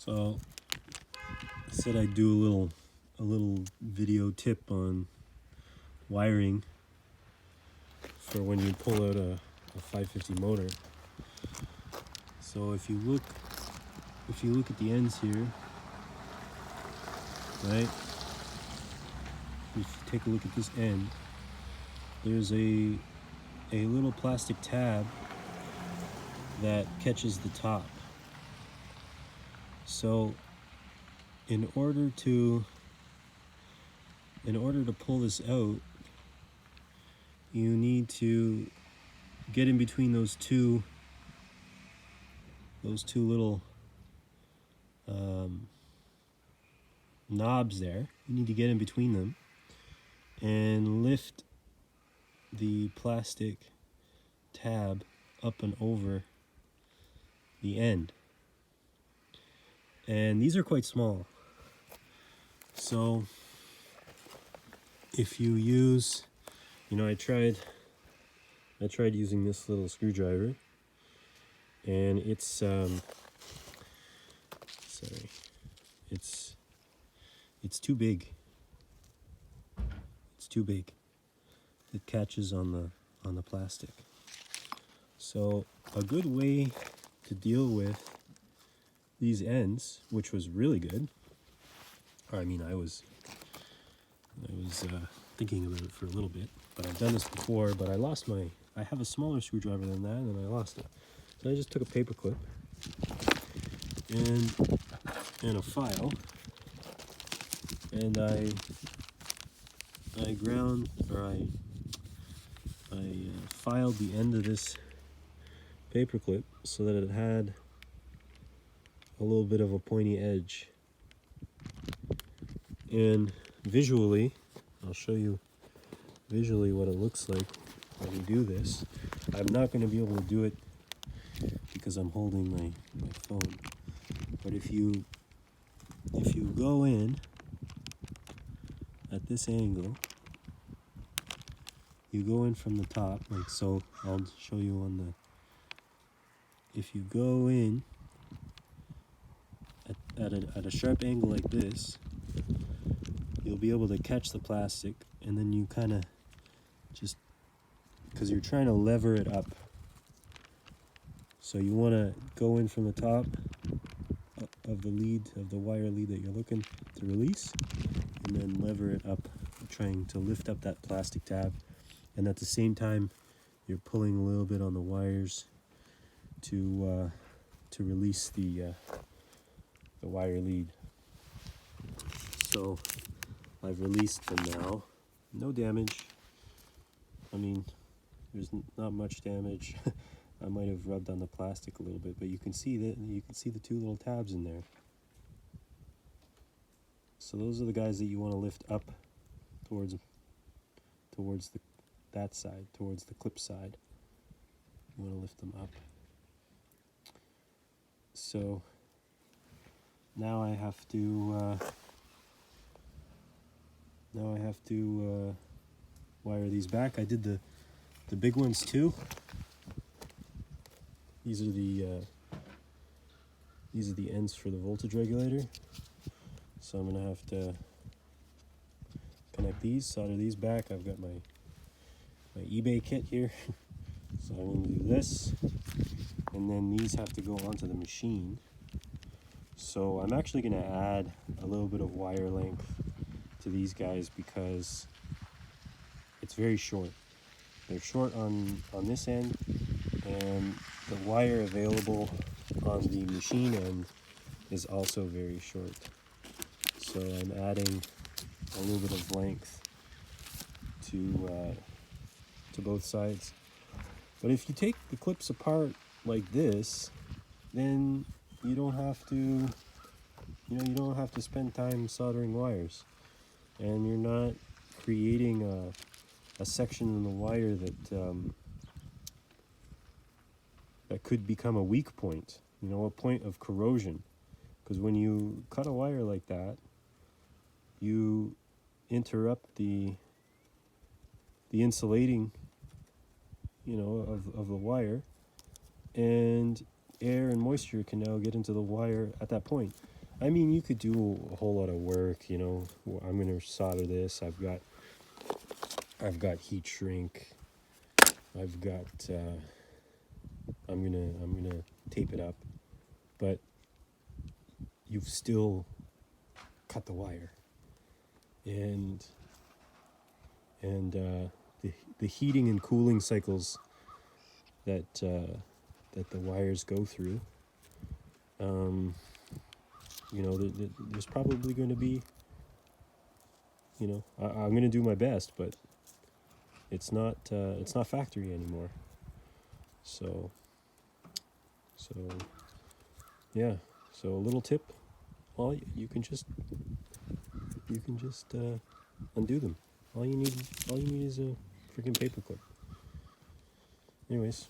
So I said I'd do a little video tip on wiring for when you pull out a 550 motor. So if you look at the ends here, right? If you take a look at this end, there's a little plastic tab that catches the top. So in order to pull this out, you need to get in between those two little knobs there. You need to get in between them and lift the plastic tab up and over the end. And these are quite small. So if you use, I tried using this little screwdriver, and it's it's too big. It's too big. It catches on the plastic. So a good way to deal with these ends, which was really good. I was thinking about it for a little bit, but I've done this before, but I have a smaller screwdriver than that, and I lost it. So I just took a paper clip and a file, and I filed the end of this paper clip so that it had a little bit of a pointy edge. And visually, I'll show you visually what it looks like when you do this. I'm not going to be able to do it because I'm holding my phone. But if you go in at this angle, you go in from the top, like so. I'll show you on the, if you go in at a sharp angle like this, you'll be able to catch the plastic, and then you kind of just, because you're trying to lever it up. So you want to go in from the top of the wire lead that you're looking to release, and then lever it up, trying to lift up that plastic tab. And at the same time, you're pulling a little bit on the wires to release the wire lead. So I've released them now. No damage. There's not much damage. I might have rubbed on the plastic a little bit, but you can see the two little tabs in there. So those are the guys that you want to lift up towards that side, towards the clip side. You want to lift them up. So now I have to wire these back. I did the big ones too. These are the ends for the voltage regulator. So I'm gonna have to connect these, solder these back. I've got my eBay kit here. So I'm gonna do this, and then these have to go onto the machine. So I'm actually gonna add a little bit of wire length to these guys because it's very short. They're short on this end, and the wire available on the machine end is also very short. So I'm adding a little bit of length to both sides. But if you take the clips apart like this, then you don't have to spend time soldering wires, and you're not creating a section in the wire that could become a weak point, a point of corrosion. Because when you cut a wire like that, you interrupt the insulating, of the wire, and air and moisture can now get into the wire at that point. I mean, you could do a whole lot of work, you know. I'm gonna solder this. I've got heat shrink. I've got I'm gonna tape it up, but you've still cut the wire, and the heating and cooling cycles that that the wires go through. You know, there's probably going to be, you know, I'm going to do my best, but it's not factory anymore. So yeah. So a little tip: well, you can just undo them. All you need is a freaking paper clip. Anyways.